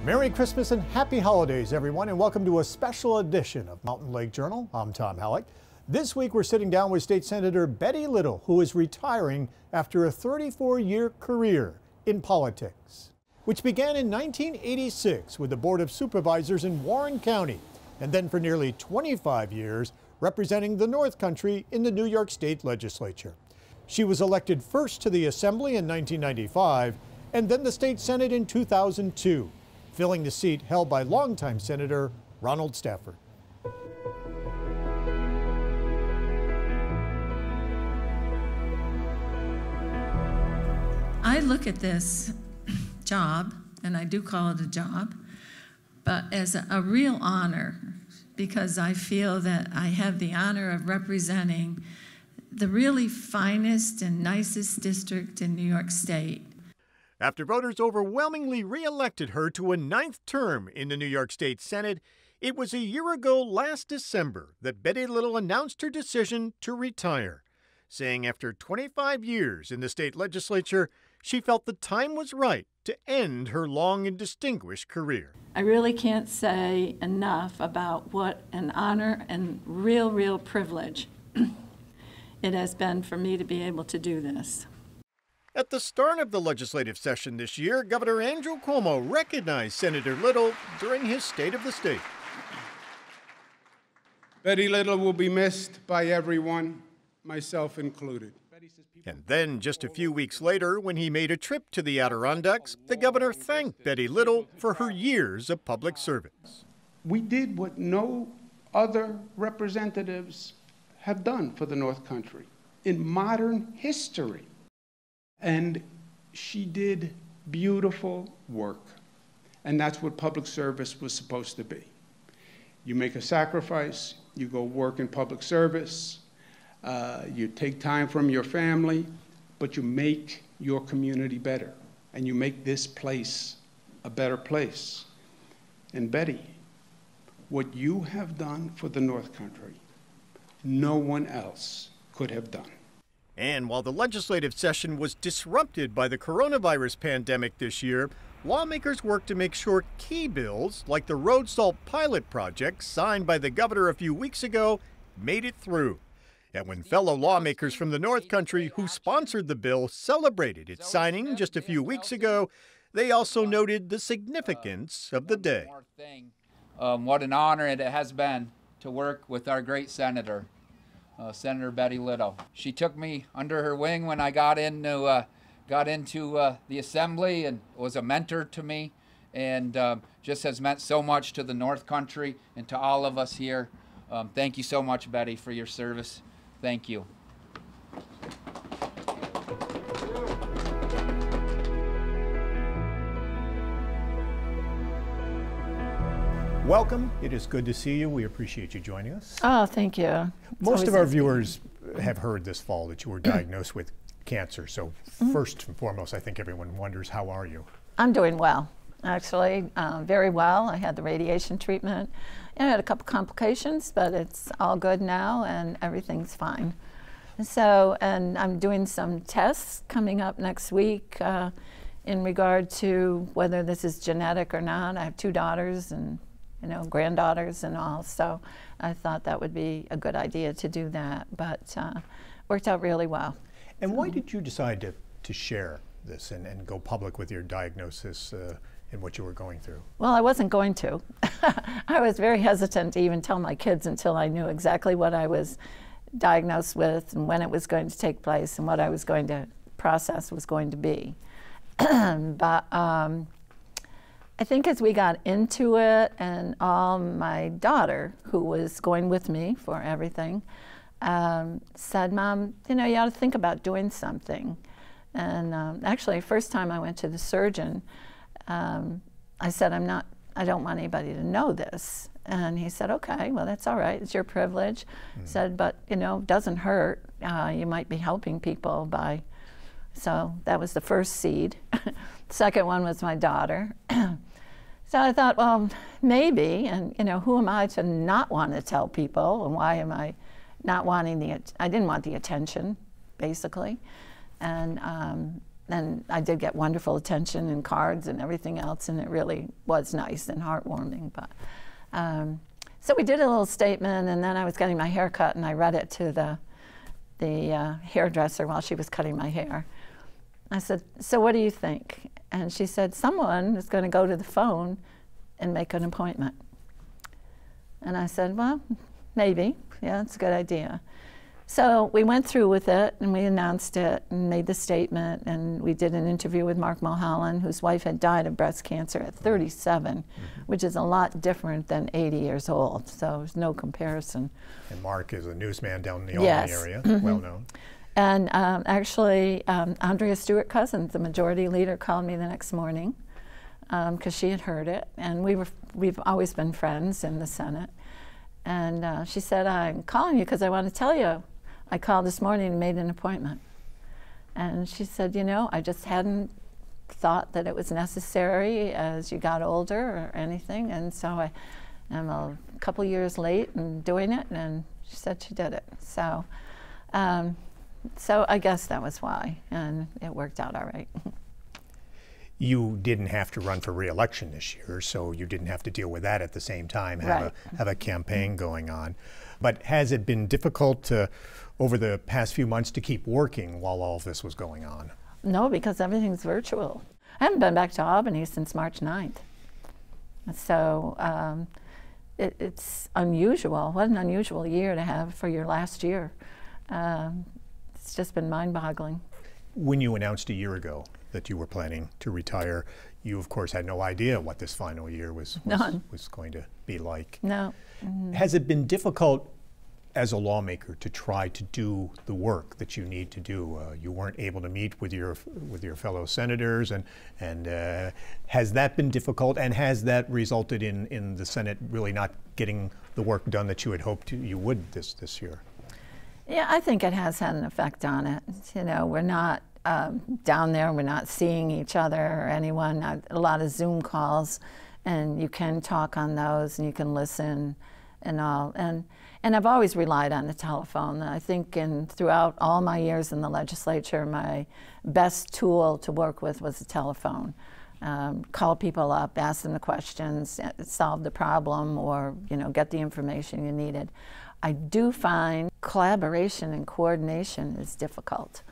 Merry Christmas and Happy Holidays, everyone, and welcome to a special edition of Mountain Lake Journal. I'm Tom Halleck. This week, we're sitting down with State Senator Betty Little, who is retiring after a 34-year career in politics, which began in 1986 with the Board of Supervisors in Warren County, and then for nearly 25 years representing the North Country in the New York State Legislature. She was elected first to the Assembly in 1995 and then the State Senate in 2002. Filling the seat held by longtime Senator Ronald Stafford. I look at this job, and I do call it a job, but as a real honor, because I feel that I have the honor of representing the really finest and nicest district in New York State. After voters overwhelmingly re-elected her to a 9th term in the New York State Senate, it was a year ago last December that Betty Little announced her decision to retire, saying after 25 years in the state legislature, she felt the time was right to end her long and distinguished career. I really can't say enough about what an honor and real privilege it has been for me to be able to do this. At the start of the legislative session this year, Governor Andrew Cuomo recognized Senator Little during his State of the State. Betty Little will be missed by everyone, myself included. And then, just a few weeks later, when he made a trip to the Adirondacks, the governor thanked Betty Little for her years of public service. We did what no other representatives have done for the North Country in modern history. And she did beautiful work. And that's what public service was supposed to be. You make a sacrifice, you go work in public service, you take time from your family, but you make your community better. And you make this place a better place. And Betty, what you have done for the North Country, no one else could have done. And while the legislative session was disrupted by the coronavirus pandemic this year, lawmakers worked to make sure key bills, like the road salt pilot project signed by the governor a few weeks ago, made it through. And when fellow lawmakers from the North Country who sponsored the bill celebrated its signing just a few weeks ago, they also noted the significance of the day. What an honor it has been to work with our great senator. Senator Betty Little. She took me under her wing when I got into the Assembly and was a mentor to me, and just has meant so much to the North Country and to all of us here. Thank you so much, Betty, for your service. Thank you. Welcome. It is good to see you. We appreciate you joining us. Oh, thank you. Most of our viewers have heard this fall that you were diagnosed with cancer. So first and foremost, I think everyone wonders, how are you? I'm doing well, actually, very well. I had the radiation treatment. I had a couple complications, but it's all good now and everything's fine. So, and I'm doing some tests coming up next week in regard to whether this is genetic or not. I have 2 daughters and granddaughters and all, so I thought that would be a good idea to do that, but worked out really well. And why did you decide to share this and go public with your diagnosis and what you were going through? Well, I wasn't going to. I was very hesitant to even tell my kids until I knew exactly what I was diagnosed with and when it was going to take place and what I was going to process was going to be. But I think as we got into it, and my daughter, who was going with me for everything, said, "Mom, you ought to think about doing something." And actually, first time I went to the surgeon, I said, I don't want anybody to know this. And he said, "Okay, well, that's all right. It's your privilege." Said, "But, it doesn't hurt. You might be helping people by..." So that was the first seed. Second one was my daughter. So I thought, well, maybe, and who am I to not want to tell people, and why am I not wanting I didn't want the attention, basically. And and I did get wonderful attention and cards and everything else, and it really was nice and heartwarming. But so we did a little statement, and then I was getting my hair cut, and I read it to the hairdresser while she was cutting my hair. I said, "So what do you think?" And she said, "Someone is going to go to the phone and make an appointment." And I said, "Well, maybe. Yeah, it's a good idea." So we went through with it, and we announced it and made the statement, and we did an interview with Mark Mulholland, whose wife had died of breast cancer at 37, which is a lot different than 80 years old, so there's no comparison. And Mark is a newsman down in the Albany area, well known. And actually, Andrea Stewart Cousins, the majority leader, called me the next morning because she had heard it, and we've always been friends in the Senate. And she said, "I'm calling you because I want to tell you, I called this morning and made an appointment." And she said, "You know, I just hadn't thought that it was necessary as you got older or anything, and so I am a couple years late in doing it," and she said she did it. So, so I guess that was why, and it worked out all right. You didn't have to run for re-election this year, so you didn't have to deal with that at the same time, have a campaign going on. But has it been difficult to, over the past few months, to keep working while all of this was going on? No, because everything's virtual. I haven't been back to Albany since March 9th. So it's unusual. What an unusual year to have for your last year. It's just been mind-boggling. When you announced a year ago that you were planning to retire, you of course had no idea what this final year was going to be like. No. Has it been difficult as a lawmaker to try to do the work that you need to do? You weren't able to meet with your fellow senators, and has that been difficult, and has that resulted in the Senate really not getting the work done that you had hoped you would this year? Yeah, I think it has had an effect on it. You know, we're not down there, we're not seeing each other or anyone. A lot of Zoom calls, and you can talk on those, and you can listen and all. And I've always relied on the telephone. I think throughout all my years in the legislature, my best tool to work with was the telephone. Call people up, ask them the questions, solve the problem, or get the information you needed. I do find collaboration and coordination is difficult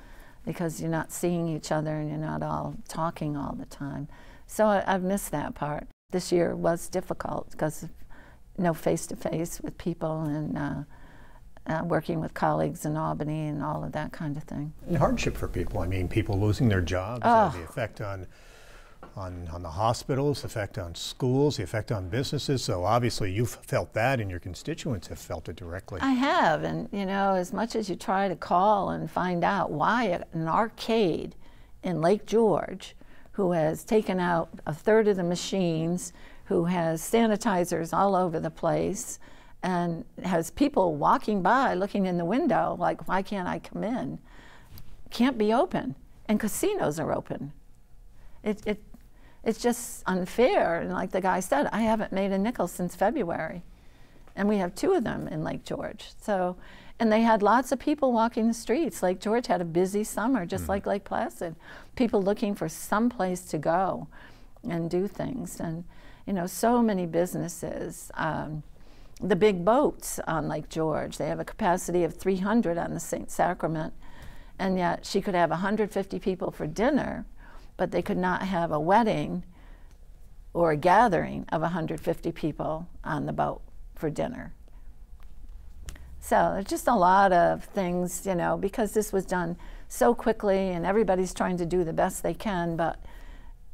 because you're not seeing each other and you're not all talking all the time. So I've missed that part. This year was difficult because of no face-to-face with people and working with colleagues in Albany and all of that kind of thing. And hardship for people. I mean, people losing their jobs, the effect on the hospitals, the effect on schools, the effect on businesses. So obviously you've felt that, and your constituents have felt it directly. I have, and as much as you try to call and find out why an arcade in Lake George, who has taken out a third of the machines, who has sanitizers all over the place, and has people walking by looking in the window like, why can't I come in? Can't be open, and casinos are open. It's just unfair, and like the guy said, I haven't made a nickel since February, and we have 2 of them in Lake George. So, and they had lots of people walking the streets. Lake George had a busy summer, just like Lake Placid. People looking for some place to go and do things, and so many businesses. The big boats on Lake George, they have a capacity of 300 on the St. Sacrament, and yet she could have 150 people for dinner, but they could not have a wedding or a gathering of 150 people on the boat for dinner. So there's just a lot of things, because this was done so quickly and everybody's trying to do the best they can, but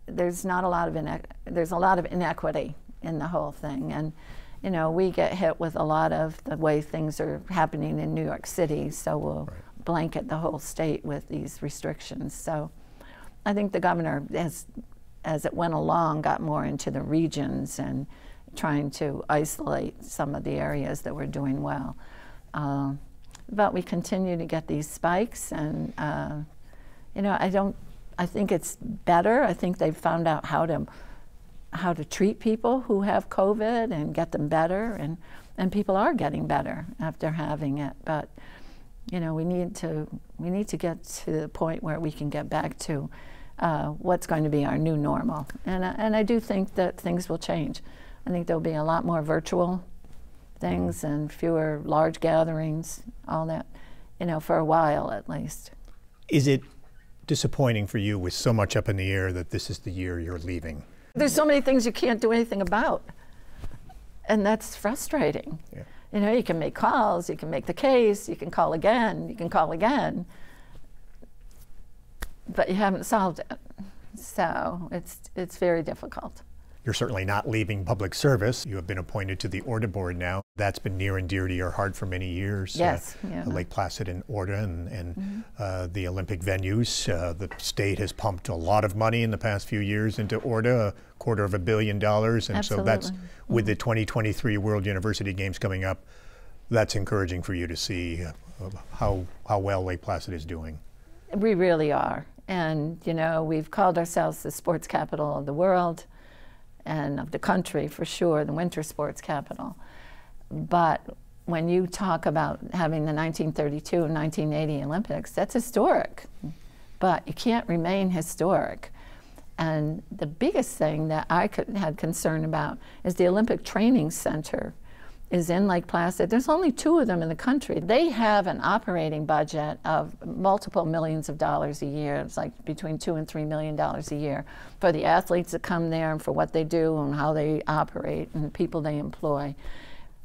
there's not a lot of there's a lot of inequity in the whole thing. And we get hit with a lot of the way things are happening in New York City, so we'll blanket the whole state with these restrictions. So I think the governor, as it went along, got more into the regions and trying to isolate some of the areas that were doing well. But we continue to get these spikes, and I think it's better. I think they've found out how to treat people who have COVID and get them better, and people are getting better after having it. But You know, we need to get to the point where we can get back to what's going to be our new normal. And I do think that things will change. I think there'll be a lot more virtual things and fewer large gatherings, all that, you know, for a while at least. Is it disappointing for you with so much up in the air that this is the year you're leaving? There's so many things you can't do anything about, and that's frustrating. Yeah. You know, you can make calls, you can make the case, you can call again, but you haven't solved it. So it's very difficult. You're certainly not leaving public service. You have been appointed to the ORDA board now. That's been near and dear to your heart for many years. Yes. Yeah. Lake Placid and ORDA and the Olympic venues. The state has pumped a lot of money in the past few years into ORDA, $250 million. And Absolutely. so that's, with the 2023 World University Games coming up, that's encouraging for you to see how well Lake Placid is doing. We really are. And, you know, we've called ourselves the sports capital of the world and of the country, for sure, the winter sports capital. But when you talk about having the 1932 and 1980 Olympics, that's historic. But you can't remain historic. And the biggest thing that I had concern about is the Olympic Training Center is in Lake Placid. There's only 2 of them in the country. They have an operating budget of multiple millions of dollars a year. It's like between $2 and $3 million a year for the athletes that come there and for what they do and how they operate and the people they employ.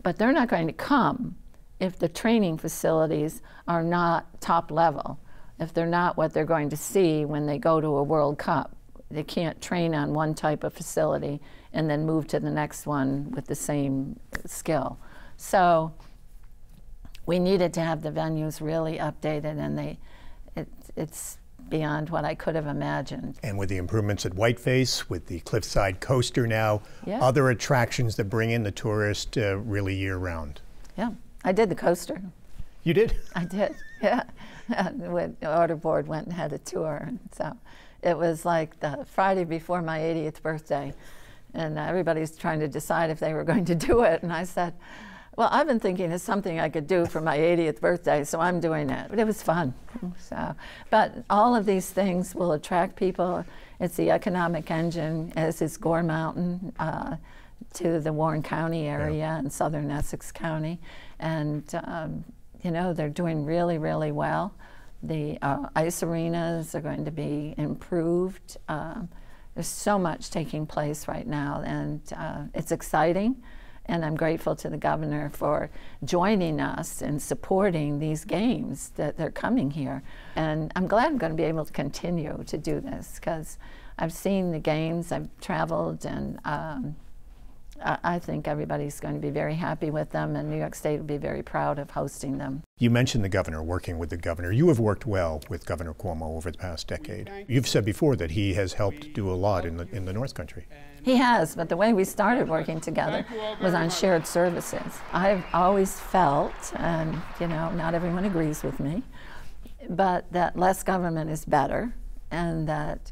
But they're not going to come if the training facilities are not top level, if they're not what they're going to see when they go to a World Cup. They can't train on one type of facility and then move to the next one with the same skill. So we needed to have the venues really updated, and it's beyond what I could have imagined. And with the improvements at Whiteface, with the Cliffside Coaster now, Yeah. other attractions that bring in the tourist really year-round. Yeah, I did the coaster. You did? I did, yeah. The order board went and had a tour, and so it was like the Friday before my 80th birthday, and everybody's trying to decide if they were going to do it, and I said, well, I've been thinking of something I could do for my 80th birthday, so I'm doing it. But it was fun. So, but all of these things will attract people. It's the economic engine, as is Gore Mountain, to the Warren County area and southern Essex County, and you know, they're doing really, really well. The ice arenas are going to be improved. There's so much taking place right now, and it's exciting. And I'm grateful to the governor for joining us and supporting these games that they're coming here. And I'm glad I'm going to be able to continue to do this, because I've seen the games, I've traveled, and I think everybody's going to be very happy with them, and New York State will be very proud of hosting them. You mentioned the governor, working with the governor. You have worked well with Governor Cuomo over the past decade. You've said before that he has helped do a lot in the North Country. He has, but the way we started working together was on shared services. I've always felt, and you know, not everyone agrees with me, but that less government is better, and that,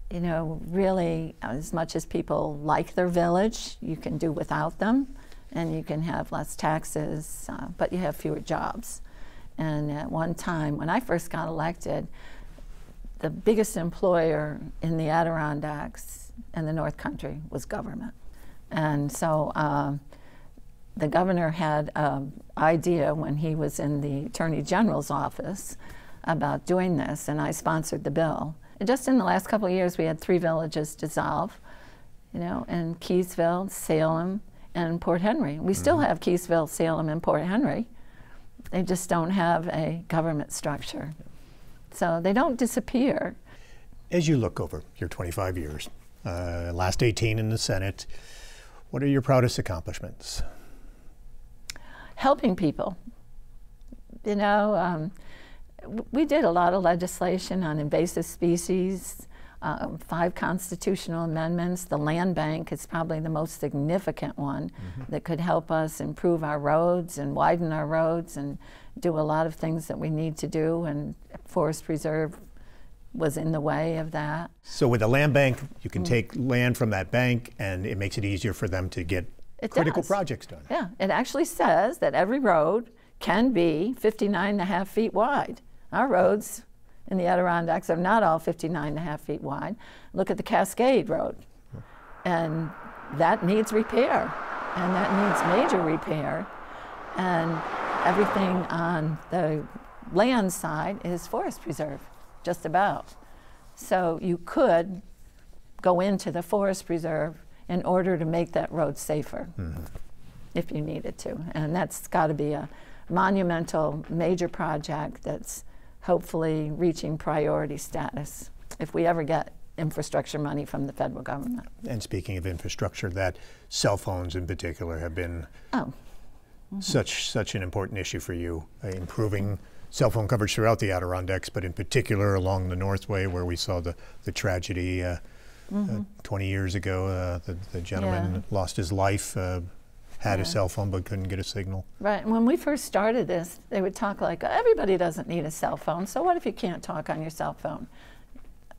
you know, really, as much as people like their village, you can do without them, and you can have less taxes, but you have fewer jobs. And at one time, when I first got elected, the biggest employer in the Adirondacks and the North Country was government. And so the governor had an idea when he was in the Attorney General's office about doing this, and I sponsored the bill. Just in the last couple of years, we had 3 villages dissolve, you know, in Keysville, Salem, and Port Henry. We still have Keysville, Salem, and Port Henry. They just don't have a government structure. So they don't disappear. As you look over your 25 years, last 18 in the Senate, what are your proudest accomplishments? Helping people. You know, we did a lot of legislation on invasive species, 5 constitutional amendments. The land bank is probably the most significant one that could help us improve our roads and widen our roads and do a lot of things that we need to do, and Forest Reserve was in the way of that. So with the land bank, you can take land from that bank, and it makes it easier for them to get critical projects done. Yeah, it actually says that every road can be 59.5 feet wide. Our roads in the Adirondacks are not all 59.5 feet wide. Look at the Cascade Road, and that needs repair, and that needs major repair, and everything on the land side is forest preserve, just about. So you could go into the forest preserve in order to make that road safer, if you needed to. And that's got to be a monumental, major project that's hopefully reaching priority status if we ever get infrastructure money from the federal government. And speaking of infrastructure, that cell phones in particular have been such an important issue for you, improving cell phone coverage throughout the Adirondacks, but in particular along the Northway where we saw the tragedy 20 years ago. The gentleman lost his life, had a cell phone but couldn't get a signal. Right, and when we first started this, they would talk like, everybody doesn't need a cell phone, so what if you can't talk on your cell phone?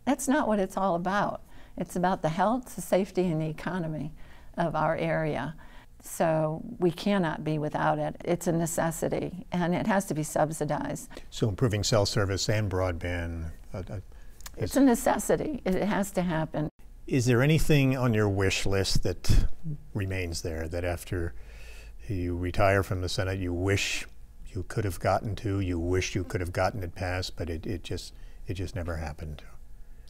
That's not what it's all about. It's about the health, the safety, and the economy of our area. So we cannot be without it. It's a necessity, and it has to be subsidized. So improving cell service and broadband. It's a necessity. It has to happen. Is there anything on your wish list that remains there, that after you retire from the Senate you wish you could have gotten to, you wish you could have gotten it passed, but it just never happened?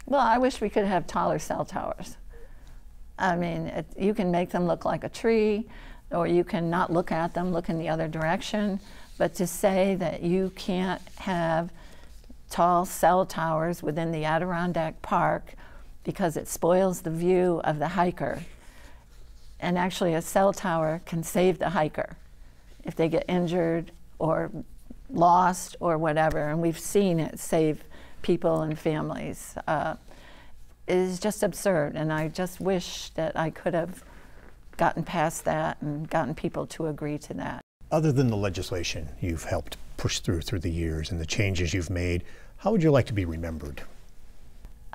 Well, I wish we could have taller cell towers. I mean, you can make them look like a tree, or you can not look at them, look in the other direction, but to say that you can't have tall cell towers within the Adirondack Park because it spoils the view of the hiker. And actually a cell tower can save the hiker if they get injured or lost or whatever, and we've seen it save people and families. It is just absurd, and I just wish that I could have gotten past that and gotten people to agree to that. Other than the legislation you've helped push through the years and the changes you've made, how would you like to be remembered?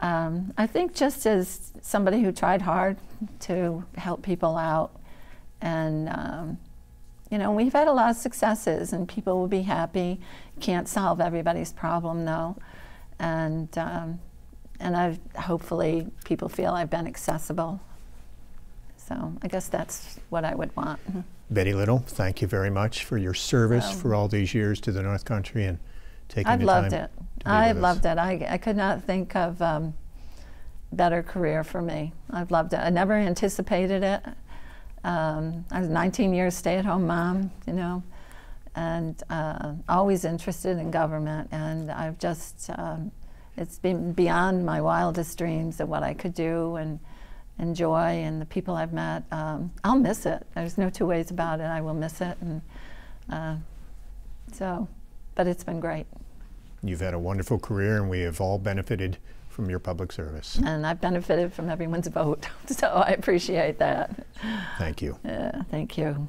I think just as somebody who tried hard to help people out, and you know, we've had a lot of successes and people will be happy. Can't solve everybody's problem though, and hopefully people feel I've been accessible. So I guess that's what I would want. Betty Little, thank you very much for your service for all these years to the North Country and taking I've the loved time. it. I've loved it. I could not think of better career for me. I've loved it. I never anticipated it. I was 19 years stay-at-home mom, you know, and always interested in government, and I've just, it's been beyond my wildest dreams of what I could do and enjoy, and the people I've met. I'll miss it. There's no two ways about it. I will miss it, and but it's been great. You've had a wonderful career, and we have all benefited from your public service. And I've benefited from everyone's vote, so I appreciate that. Thank you. Thank you.